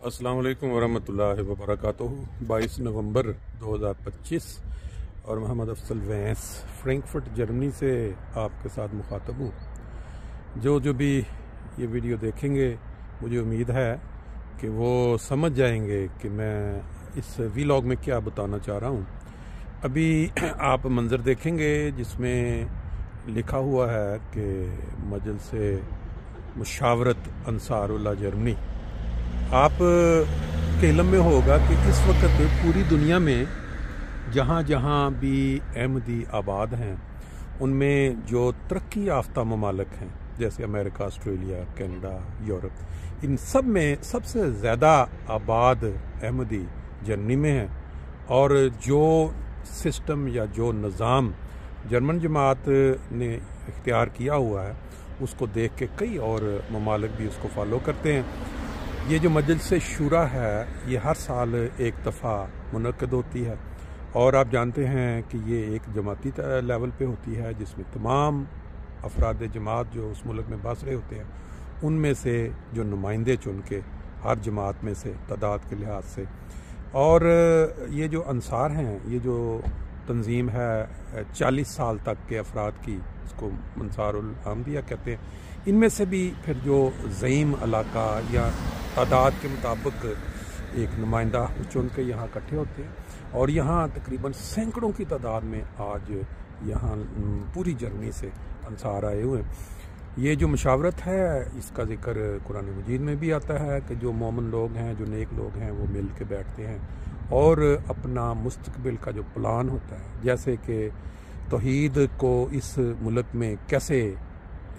अस्सलाम वालेकुम वरहमतुल्लाहि वबरकातुहू। 22 नवंबर 2025 और मोहम्मद अफसल वैंस फ्रैंकफर्ट जर्मनी से आपके साथ मुखातब हूँ। जो भी ये वीडियो देखेंगे मुझे उम्मीद है कि वो समझ जाएंगे कि मैं इस वीलॉग में क्या बताना चाह रहा हूँ। अभी आप मंज़र देखेंगे जिसमें लिखा हुआ है कि मजलिस मुशावरत अंसारुल्लाह जर्मनी। आप के इल्म में होगा कि इस वक्त पूरी दुनिया में जहाँ जहाँ भी अहमदी आबाद हैं उनमें जो तरक्की याफ्ता ममालिक हैं जैसे अमेरिका, ऑस्ट्रेलिया, कनाडा, यूरोप, इन सब में सबसे ज़्यादा आबाद अहमदी जर्मनी में हैं। और जो सिस्टम या जो निज़ाम जर्मन जमात ने इख्तियार किया हुआ है उसको देख के कई और ममालिक भी उसको फॉलो करते हैं। ये जो मजलिस शुरा है ये हर साल एक दफ़ा मुनक़्क़िद होती है और आप जानते हैं कि ये एक जमाती लेवल पे होती है जिसमें तमाम अफराद जमात जो उस मुल्क में बस रहे होते हैं उनमें से जो नुमाइंदे चुन के हर जमात में से तादाद के लिहाज से। और ये जो अंसार हैं ये जो तंजीम है 40 साल तक के अफराद की, इसको अंसारुल अहमदिया कहते हैं। इनमें से भी फिर जो ज़ईम इलाका या तादाद के मुताबिक एक नुमाइंदा चुन के यहाँ इकट्ठे होते हैं और यहाँ तकरीबन सैकड़ों की तादाद में आज यहाँ पूरी जर्मनी से अंसार आए हुए हैं। ये जो मुशावरत है इसका जिक्र कुरान मजीद में भी आता है कि जो मोमिन लोग हैं, जो नेक लोग हैं, वो मिल के बैठते हैं और अपना मुस्तकबिल का जो प्लान होता है, जैसे कि तौहीद को इस मुल्क में कैसे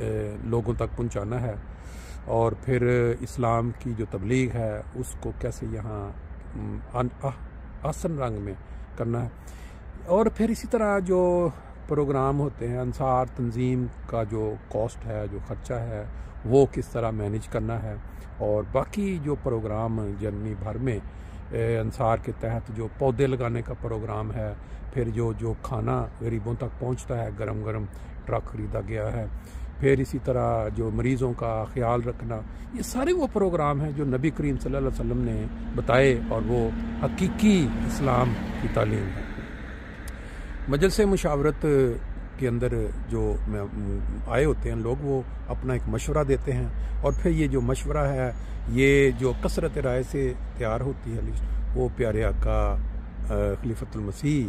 लोगों तक पहुंचाना है और फिर इस्लाम की जो तबलीग है उसको कैसे यहाँ आसन रंग में करना है। और फिर इसी तरह जो प्रोग्राम होते हैं अंसार तंजीम का जो कॉस्ट है, जो ख़र्चा है, वो किस तरह मैनेज करना है। और बाकी जो प्रोग्राम जर्मनी भर में अंसार के तहत जो पौधे लगाने का प्रोग्राम है, फिर जो खाना गरीबों तक पहुंचता है, गरम गरम ट्रक ख़रीदा गया है, फिर इसी तरह जो मरीज़ों का ख्याल रखना, ये सारे वो प्रोग्राम हैं जो नबी करीम सल्लल्लाहु अलैहि वसल्लम ने बताए और वो हकीकी इस्लाम की तालीम है। मजलिस मुशावरत के अंदर जो आए होते हैं लोग वो अपना एक मशवरा देते हैं और फिर ये जो मशवरा है ये जो कसरत राय से तैयार होती है लिस्ट, वो प्यारे आका खलीफतुल मसीह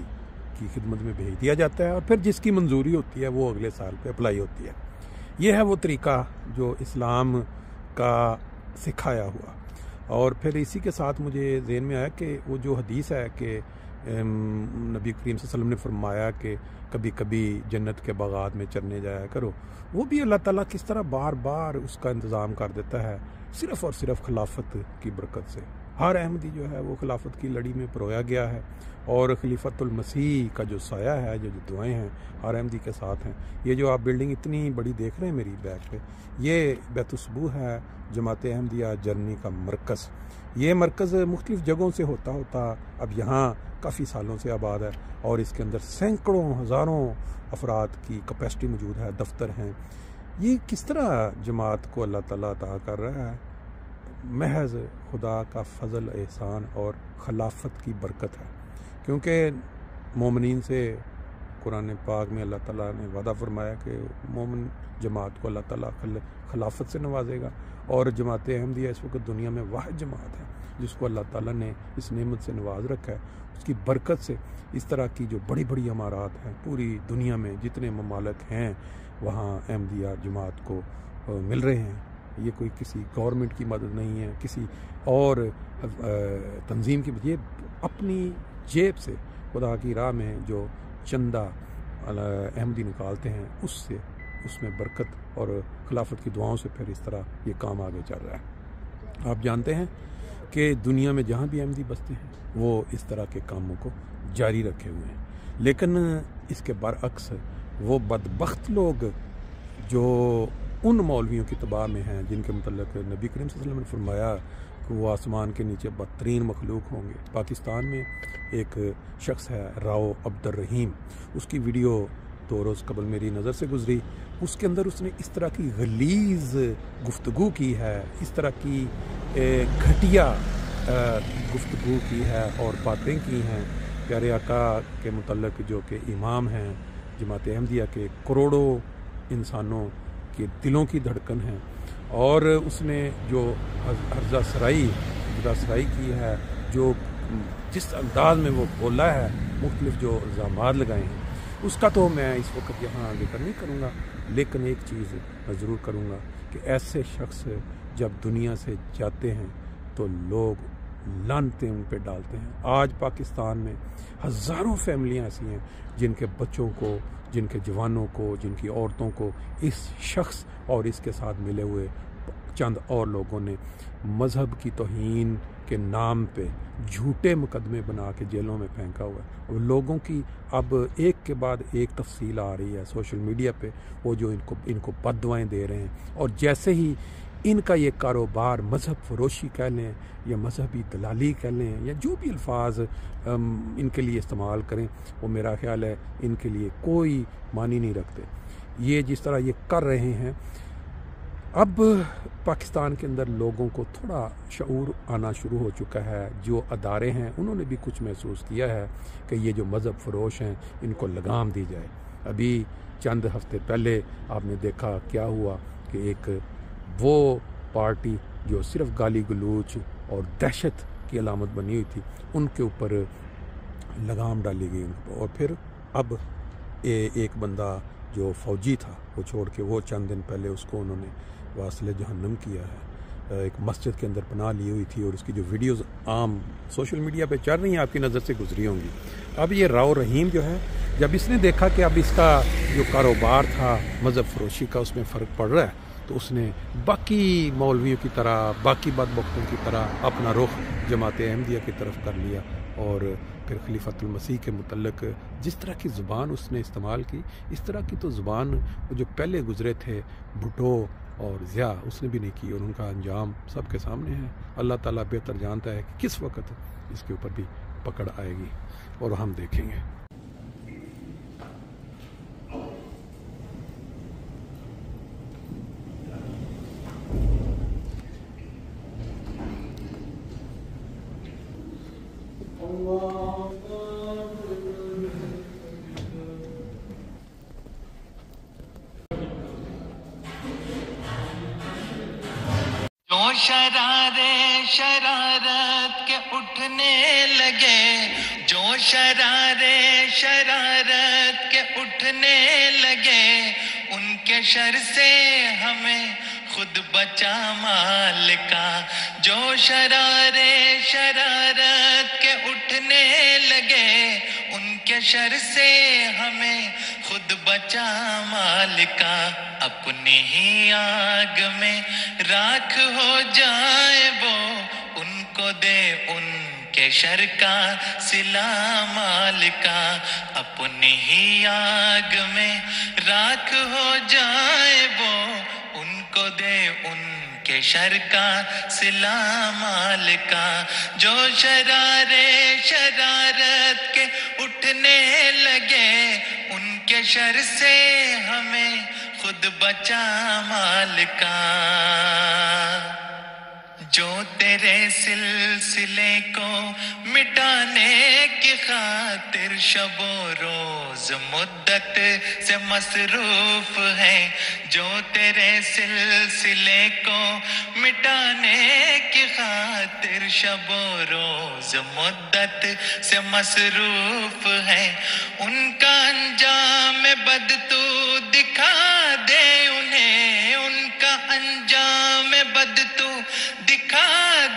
की खिदमत में भेज दिया जाता है और फिर जिसकी मंजूरी होती है वो अगले साल पे अप्लाई होती है। ये है वो तरीका जो इस्लाम का सिखाया हुआ। और फिर इसी के साथ मुझे ज़हन में आया कि वो जो हदीस है कि नबी करीम सल्लल्लाहु अलैहि वसल्लम ने फरमाया कि कभी कभी जन्नत के बागात में चरने जाया करो, वो भी अल्लाह ताला किस तरह बार बार उसका इंतज़ाम कर देता है सिर्फ़ और सिर्फ खिलाफत की बरकत से। हर अहमदी जो है वो खिलाफत की लड़ी में परोया गया है और खलीफतुल मसीह का जो साया है, जो दुआएं हैं हर अहमदी के साथ हैं। ये जो आप बिल्डिंग इतनी बड़ी देख रहे हैं मेरी बैक पे, ये बैतुस्बू है जमात अहमदिया जर्मनी का मरकज़। ये मरकज़ मुख्तलिफ़ जगहों से होता अब यहाँ काफ़ी सालों से आबाद है और इसके अंदर सैकड़ों हज़ारों अफराद की कैपेसिटी मौजूद है, दफ्तर हैं। ये किस तरह जमात को अल्लाह ताला अता कर रहा है? महज खुदा का फ़ज़ल, एहसान और खिलाफत की बरकत है। क्योंकि मोमिनीन से कुरान पाक में अल्लाह ताला ने वादा फरमाया कि मोमिन जमात को अल्लाह ताला खिलाफत से नवाजेगा और जमात अहमदिया इस वक्त दुनिया में वाहिद जमात है जिसको अल्लाह ताला ने इस नेमत से नवाज रखा है। उसकी बरकत से इस तरह की जो बड़ी बड़ी इमारात हैं पूरी दुनिया में जितने ममालिक हैं वहाँ अहमदिया जमात को मिल रहे हैं। ये कोई किसी गवर्नमेंट की मदद नहीं है, किसी और तंजीम की, ये अपनी जेब से खुदा की राह में जो चंदा अहमदी निकालते हैं उससे उसमें बरकत और खिलाफत की दुआओं से फिर इस तरह ये काम आगे चल रहा है। आप जानते हैं कि दुनिया में जहाँ भी अहमदी बसते हैं वो इस तरह के कामों को जारी रखे हुए हैं। लेकिन इसके बरअक्स वो बदबख्त लोग जो उन मौलवियों की तबाह में हैं जिनके मतलब नबी करीम सल्लल्लाहु अलैहि वसल्लम ने फरमाया कि वो आसमान के नीचे बदतरीन मखलूक होंगे। पाकिस्तान में एक शख्स है राव अब्दुर रहीम, उसकी वीडियो 2 रोज़ कबल मेरी नज़र से गुजरी। उसके अंदर उसने इस तरह की गलीज़ गुफ्तगू की है, इस तरह की घटिया گفتگو کی ہے اور باتیں کی ہیں پیارے آقا کے متعلق، جو کہ امام ہیں جماعت احمدیہ کے، کروڑوں انسانوں کے دلوں کی دھڑکن ہیں، اور اس نے جو عرضہ سرائی کی ہے، جو جس انداز میں وہ بولا ہے، مختلف جو الزامات لگائے ہیں، اس کا تو میں اس وقت یہاں ذکر نہیں کروں گا، لیکن ایک چیز میں ضرور کروں گا کہ ایسے شخص جب دنیا سے جاتے ہیں تو لوگ لعنتیں ان پہ ڈالتے ہیں۔ آج پاکستان میں ہزاروں فیملیاں ایسی ہیں جن کے بچوں کو، جن کے جوانوں کو، جن کی عورتوں کو اس شخص اور اس کے ساتھ ملے ہوئے چند اور لوگوں نے مذہب کی توہین کے نام پہ جھوٹے مقدمے بنا کے جیلوں میں پھینکا ہوا ہے۔ اور لوگوں کی اب ایک کے بعد ایک تفصیل آ رہی ہے سوشل میڈیا پہ، وہ جو ان کو بد دعائیں دے رہے ہیں، اور جیسے ہی ان کا یہ کاروبار مذہب فروشی کہہ لیں یا مذہبی دلالی کہہ لیں یا جو بھی الفاظ ان کے لیے استعمال کریں، وہ میرا خیال ہے ان کے لیے کوئی معنی نہیں رکھتے۔ یہ جس طرح یہ کر رہے ہیں، اب پاکستان کے اندر لوگوں کو تھوڑا شعور آنا شروع ہو چکا ہے، جو ادارے ہیں انہوں نے بھی کچھ محسوس کیا ہے کہ یہ جو مذہب فروش ہیں ان کو لگام دی جائے۔ ابھی چند ہفتے پہلے آپ نے دیکھا کیا ہوا کہ ایک وہ پارٹی جو صرف گالی گلوچ اور دہشت کی علامت بنی ہوئی تھی، ان کے اوپر لگام ڈالی گئی، اور پھر اب ایک بندہ جو فوجی تھا وہ چھوڑ کے، وہ چند دن پہلے اس کو انہوں نے واصل جہنم کیا ہے۔ ایک مسجد کے اندر پناہ لی ہوئی تھی، اور اس کی جو ویڈیوز عام سوشل میڈیا پہ چل رہی ہیں، آپ کی نظر سے گزری ہوں گی۔ اب یہ راؤ رحیم جو ہے، جب اس نے دیکھا کہ اب اس کا جو کاروبار تھا مذہب فروشی کا اس میں فرق پڑ رہا ہے، تو اس نے باقی مولویوں کی طرح، باقی بدبختوں کی طرح اپنا رخ جماعت احمدیہ کی طرف کر لیا، اور پھر خلیفۃ المسیح کے متعلق جس طرح کی زبان اس نے استعمال کی، اس طرح کی تو زبان وہ جو پہلے گزرے تھے بھٹو اور ضیاء، اس نے بھی نہیں کی، اور ان کا انجام سب کے سامنے ہے۔ اللہ تعالیٰ بہتر جانتا ہے کہ کس وقت اس کے اوپر بھی پکڑ آئے گی، اور ہم دیکھیں گے۔ جو شرارت کے اٹھنے لگے، جو شرارت کے اٹھنے لگے، ان کے شر سے ہمیں خود بچا مالکا۔ جو شرارت کے اٹھنے لگے، ان کے شر سے ہمیں خود بچا مالکا۔ اپنی ہی آگ میں راکھ ہو جائے وہ، ان کو دے ان کے شر کا صلہ مالکا۔ اپنی ہی آگ میں راکھ ہو جائے وہ، ان کو دے ان کے شر کا صلہ مالکا۔ جو شرارت کے اٹھنے لگے، ان کے شر سے ہمیں خود بچا مالکا۔ جو تیرے سلسلے کو مٹانے کی خاطر شب و روز مدت سے مصروف ہے، جو تیرے سلسلے کو مٹانے کی خاطر شب و روز مدت سے مصروف ہے، ان کا انجام بد تو دکھا دے انہیں، ان کا انجام بد تو دکھا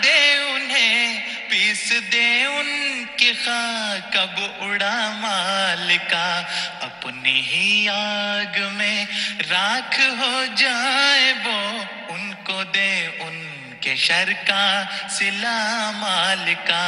دے انہیں، پیس دے ان کی خاک اب اڑا مالکا۔ اپنی ہی آگ میں راکھ ہو جائے وہ، ان کو دے ان کے شر کا صلہ مالکا۔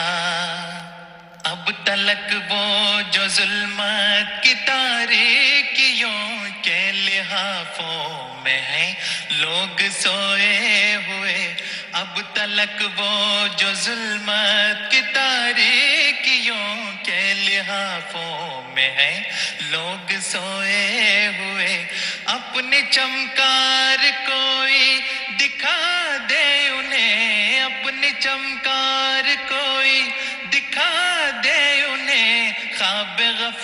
اب تلک وہ جو ظلمت کی تاریکیوں کے لحافوں میں ہیں لوگ سوئے ہوئے، اب تلک وہ جو ظلمت کی تاریکیوں کے لحافوں میں ہیں لوگ سوئے ہوئے، اپنی چمکار کوئی دکھا دے انہیں، اپنی چمکار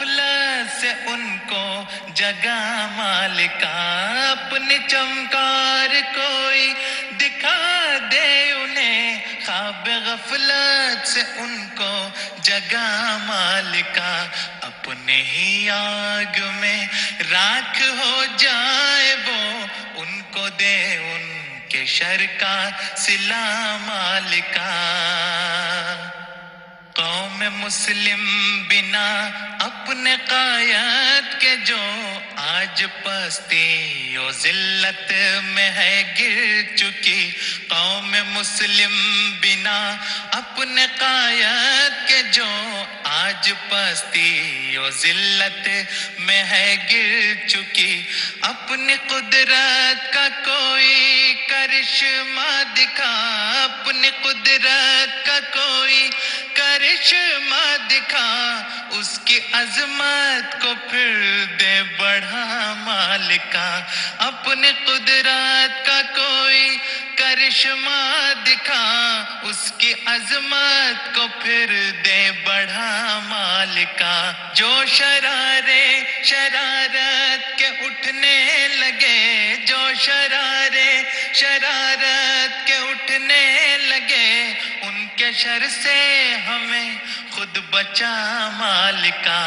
غفلت سے ان کو جگا مالکا، اپنی چمکار کوئی دکھا دے انہیں، خواب غفلت سے ان کو جگا مالکا، اپنے ہی آگ میں راکھ ہو جائے وہ، ان کو دے ان کے شر کا صلہ مالکا۔ قوم مسلم بنا اپنے قائد کے جو آج پستی و ذلت میں ہے گر چکی، قوم مسلم بنا اپنے قائد کے جو آج پستی و ذلت میں ہے گر چکی، اپنی قدرت کا کوئی کرشمہ دکھا، اپنی قدرت کا کوئی کرشمہ دکھا، اس کی عظمت کو پھر دے بڑھا مالکا، اپنی قدرت کا کوئی کرشمہ دکھا، اس کی عظمت کو پھر دے بڑھا مالکا۔ جو شرارے شرارت کے اٹھنے لگے، جو شرارے شرارت کے اٹھنے لگے، ان کے شر سے ہمیں خود بچا مالکا۔